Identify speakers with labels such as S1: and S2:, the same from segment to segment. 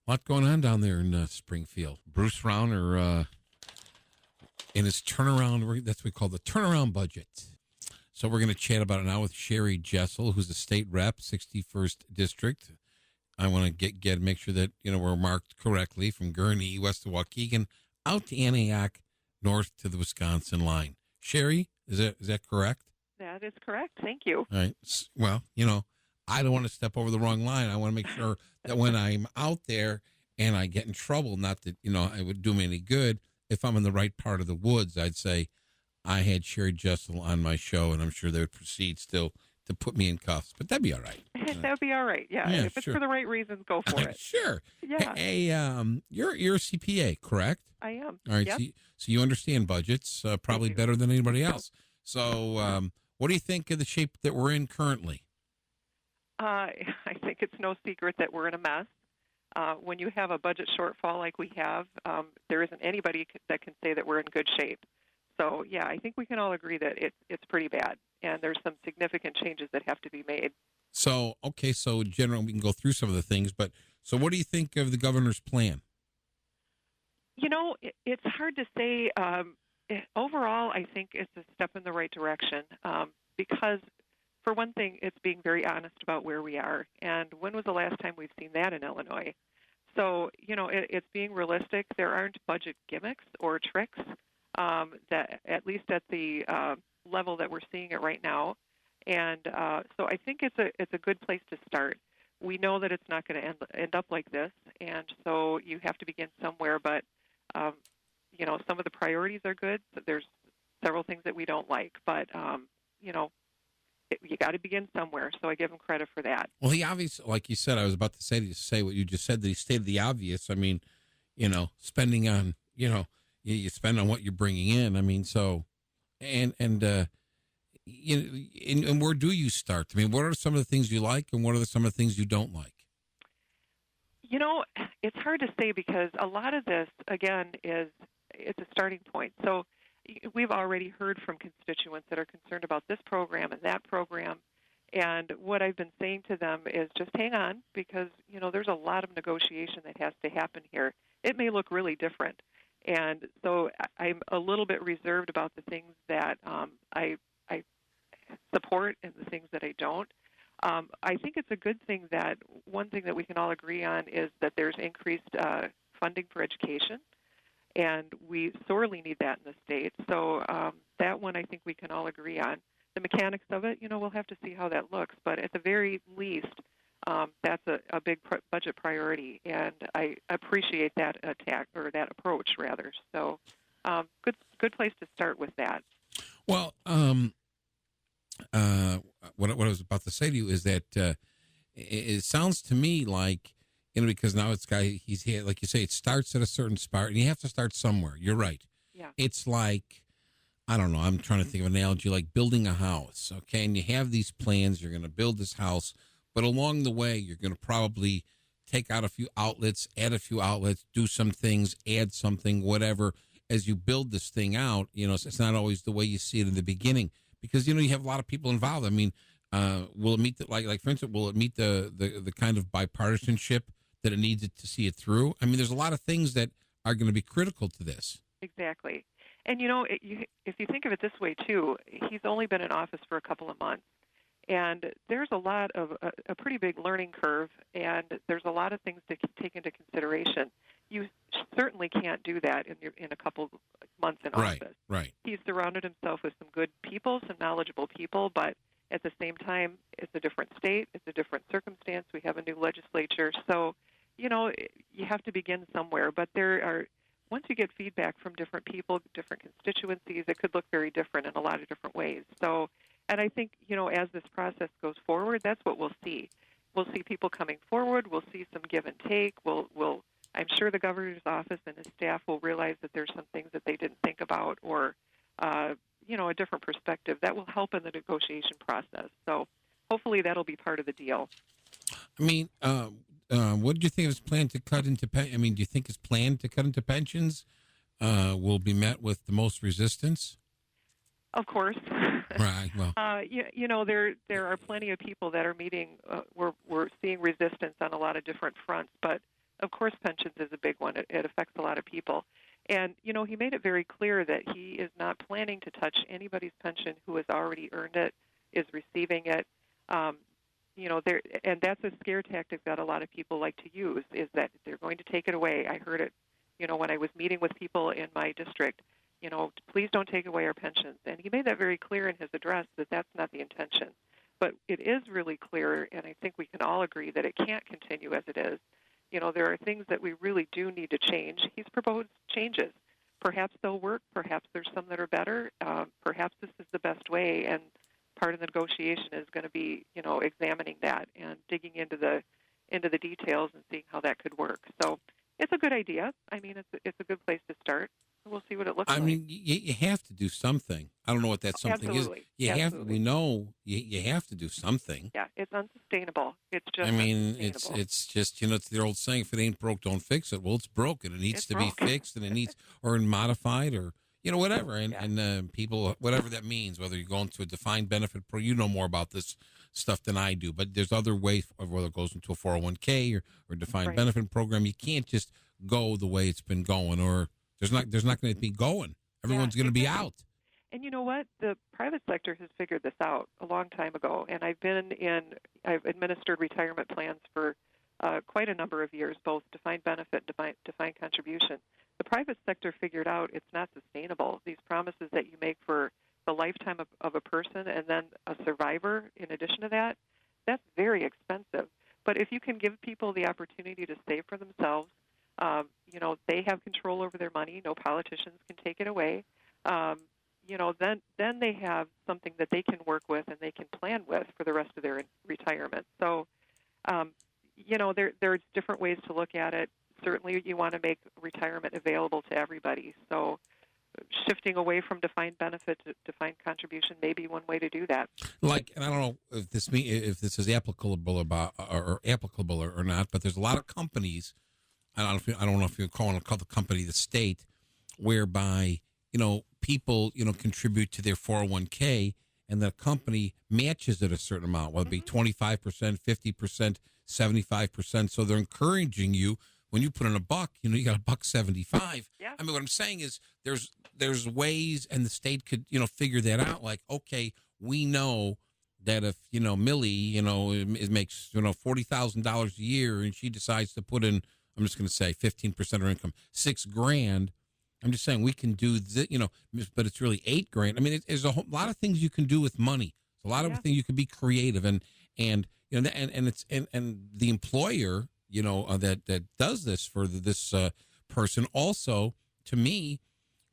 S1: A lot going on down there in Springfield. Bruce Rauner in his turnaround, that's what we call the turnaround budget. So we're going to chat about it now with Sheri Jesiel, who's the state rep, 61st District. I want to make sure that we're marked correctly from Gurnee, west of Waukegan, out to Antioch, north to the Wisconsin line. Sheri, is that correct?
S2: That is correct. Thank you.
S1: All right. Well, I don't want to step over the wrong line. I want to make sure that when I'm out there and I get in trouble, not that, it would do me any good. If I'm in the right part of the woods, I'd say I had Sheri Jesiel on my show, and I'm sure they would proceed still to put me in cuffs. But that'd be all right.
S2: That would be all right. Yeah. If it's for the right reasons, go for it.
S1: Sure.
S2: Yeah.
S1: Hey, you're a CPA, correct?
S2: I am.
S1: All right.
S2: Yep.
S1: So you understand budgets probably better than anybody else. So what do you think of the shape that we're in currently?
S2: I think it's no secret that we're in a mess. When you have a budget shortfall like we have, there isn't anybody that can say that we're in good shape. So, yeah, I think we can all agree that it's pretty bad, and there's some significant changes that have to be made.
S1: So, okay, so generally we can go through some of the things, but so what do you think of the governor's plan?
S2: It's hard to say. Overall, I think it's a step in the right direction because, for one thing, it's being very honest about where we are. And when was the last time we've seen that in Illinois? So, it's being realistic. There aren't budget gimmicks or tricks that, at least at the level that we're seeing it right now. And so I think it's a good place to start. We know that it's not going to end up like this, and so you have to begin somewhere. But some of the priorities are good. There's several things that we don't like, but you got to begin somewhere. So I give him credit for that.
S1: Well, he obviously, like you said, I was about to say what you just said, that he stated the obvious. I mean, spending on, you spend on what you're bringing in. I mean, so, and where do you start? I mean, what are some of the things you like, and what are some of the things you don't like?
S2: It's hard to say because a lot of this, again, it's a starting point. So we've already heard from constituents that are concerned about this program and that program. And what I've been saying to them is just hang on because, there's a lot of negotiation that has to happen here. It may look really different. And so I'm a little bit reserved about the things that I support and the things that I don't. I think it's a good thing that one thing that we can all agree on is that there's increased funding for education, and we sorely need that in the state. So that one I think we can all agree on. The mechanics of it, we'll have to see how that looks, but at the very least, that's a big budget priority, and I appreciate that attack or that approach rather. So good place to start with that.
S1: Well, what I was about to say to you is that it sounds to me like, because now he's here, like you say, it starts at a certain spot, and you have to start somewhere. You're right.
S2: Yeah.
S1: It's like, I don't know, I'm trying to think of an analogy, like building a house, okay? And you have these plans, you're going to build this house, but along the way, you're going to probably take out a few outlets, add a few outlets, do some things, add something, whatever. As you build this thing out, it's not always the way you see it in the beginning. Because, you have a lot of people involved. I mean, will it meet, like for instance, will it meet the kind of bipartisanship that it needs to see it through? I mean, there's a lot of things that are going to be critical to this.
S2: Exactly. And, if you think of it this way, too, he's only been in office for a couple of months. And there's a lot of a pretty big learning curve, and there's a lot of things to take into consideration. You certainly can't do that in a couple months in office.
S1: Right.
S2: He's surrounded himself with some good people, some knowledgeable people, but at the same time, it's a different state, it's a different circumstance. We have a new legislature, so you have to begin somewhere. But once you get feedback from different people, different constituencies, it could look very different in a lot of different ways. So, and I think as this process goes forward, that's what we'll see. We'll see people coming forward. We'll see some give and take. I'm sure the governor's office and his staff will realize that there's some things that they didn't think about or, a different perspective that will help in the negotiation process. So hopefully that'll be part of the deal.
S1: I mean, what do you think of his plan to cut into do you think his plan to cut into pensions will be met with the most resistance?
S2: Of course.
S1: Right. Well,
S2: there are plenty of people that are meeting. We're seeing resistance on a lot of different fronts, but Of course, pensions is a big one. It affects a lot of people. And, he made it very clear that he is not planning to touch anybody's pension who has already earned it, is receiving it. And that's a scare tactic that a lot of people like to use, is that they're going to take it away. I heard it, when I was meeting with people in my district, please don't take away our pensions. And he made that very clear in his address that that's not the intention. But it is really clear, and I think we can all agree that it can't continue as it is. There are things that we really do need to change. He's proposed changes. Perhaps they'll work. Perhaps there's some that are better. Perhaps this is the best way, and part of the negotiation is going to be, examining that and digging into the details and seeing how that could work. So it's a good idea. I mean, it's a good place to start. We'll see what it looks like.
S1: I mean, you have to do something. I don't know what that something
S2: Absolutely.
S1: is.
S2: Absolutely.
S1: We know you have to do something.
S2: Yeah, it's unsustainable. It's just
S1: unsustainable. It's just, it's the old saying, if it ain't broke, don't fix it. Well, it's broken. It needs to be fixed, and it needs, or modified, or, whatever. And people, whatever that means, whether you're going to a defined benefit pro, you know more about this stuff than I do, but there's other ways of whether it goes into a 401k or defined benefit program. You can't just go the way it's been going, or there's not going to be going. Everyone's going to be out.
S2: And you know what? The private sector has figured this out a long time ago. And I've administered retirement plans for quite a number of years, both defined benefit and defined contribution. The private sector figured out it's not sustainable. These promises that you make for the lifetime of a person and then a survivor in addition to that, that's very expensive. But if you can give people the opportunity to save for themselves, they have control over their money. No politicians can take it away. Then they have something that they can work with and they can plan with for the rest of their retirement. So, there's different ways to look at it. Certainly, you want to make retirement available to everybody. So, shifting away from defined benefit to defined contribution may be one way to do that.
S1: And I don't know if this is applicable or not, but there's a lot of companies. I don't know if you're call the company the state, whereby people contribute to their 401k, and the company matches it a certain amount, whether it be 25%, 50%, 75%. So they're encouraging you. When you put in $1, you got $1.75.
S2: Yeah.
S1: I mean, what I'm saying is there's ways, and the state could figure that out. Like, okay, we know that if Millie makes $40,000 a year, and she decides to put in, I'm just going to say 15% of her income, $6,000. I'm just saying we can do but it's really $8,000. I mean, there's a lot of things you can do with money. There's a lot of things you can be creative, and the employer that does this for this person also, to me,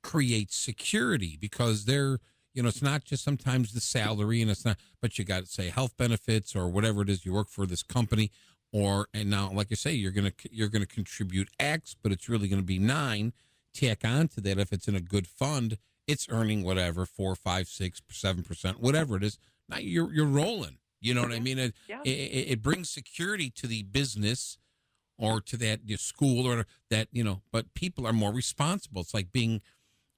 S1: creates security, because they're it's not just sometimes the salary, and it's not, but you got to say health benefits or whatever it is you work for this company. And now, like I say, you're gonna contribute X, but it's really going to be 9. Tack on to that, if it's in a good fund, it's earning whatever 4, 5, 6, 7%, whatever it is. Now you're rolling. You know what I mean? It brings security to the business or to that school or that But people are more responsible. It's like being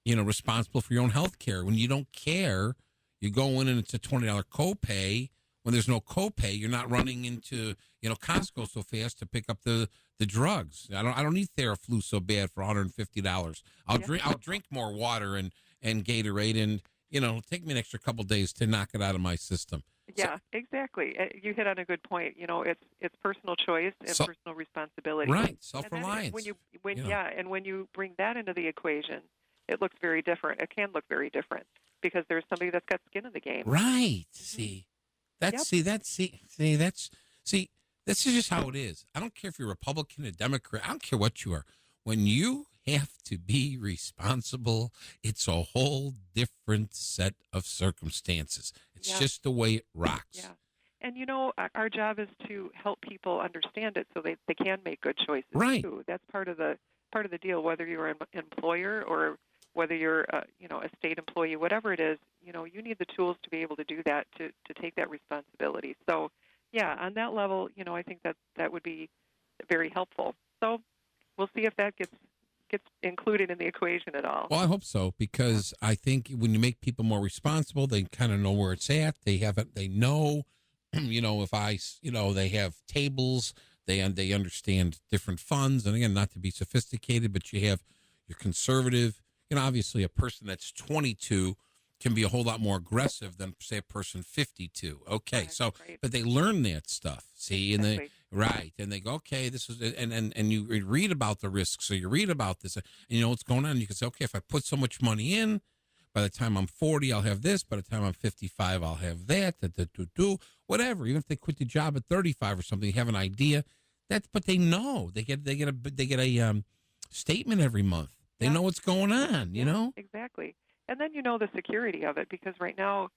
S1: responsible for your own health care. When you don't care, you go in and it's a $20 copay. When there's no copay, you're not running into Costco so fast to pick up the drugs. I don't need Theraflu so bad for $150. I'll drink more water and Gatorade, and it'll take me an extra couple days to knock it out of my system.
S2: Yeah, exactly. You hit on a good point. It's personal choice and personal responsibility.
S1: Right, self-reliance.
S2: And when you bring that into the equation, it looks very different. It can look very different because there's somebody that's got skin in the game.
S1: Right. See. This is just how it is. I don't care if you're Republican or Democrat. I don't care what you are. When you have to be responsible, it's a whole different set of circumstances. It's just the way it rocks.
S2: Yeah. And, our job is to help people understand it so they can make good choices, too. That's part of the deal, whether you're an employer or whether you're a state employee, whatever it is, you need the tools to be able to do that, to take that responsibility. So, on that level, I think that would be very helpful. So we'll see if that gets included in the equation at all.
S1: Well, I hope so, because I think when you make people more responsible, they kind of know where it's at. They know, if they have tables They understand different funds, and again, not to be sophisticated, but you have your conservative. Obviously, a person that's 22 can be a whole lot more aggressive than, say, a person 52. Okay,
S2: Right,
S1: so
S2: right.
S1: but they learn that stuff. See,
S2: Exactly.
S1: and they go, okay, this is, and you read about the risks, so you read about this, and you know what's going on. You can say, okay, if I put so much money in, by the time I'm 40, I'll have this. By the time I'm 55, I'll have that. Whatever. Even if they quit the job at 35 or something, you have an idea. But they know they get a statement every month. They know what's going on. You know
S2: exactly. And then you know the security of it, because right now,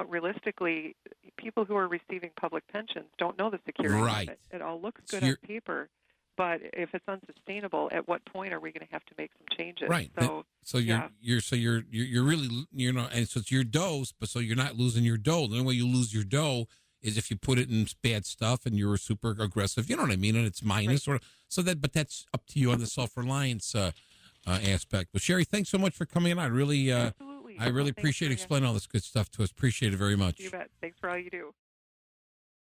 S2: realistically, people who are receiving public pensions don't know the security
S1: Right.
S2: of it. It all looks
S1: So
S2: good on paper, but if it's unsustainable, at what point are we going to have to make some changes?
S1: Right.
S2: So
S1: you're really, and so it's your dough, but so you're not losing your dough. The only way you lose your dough is if you put it in bad stuff and you're super aggressive. You know what I mean? And it's minus,
S2: Right.
S1: but that's up to you on the self-reliance aspect. But Sheri, thanks so much for coming in.
S2: absolutely.
S1: I really
S2: Well, thanks
S1: appreciate
S2: for
S1: explaining all this good stuff to us. Appreciate it very much.
S2: You bet. Thanks for all you do.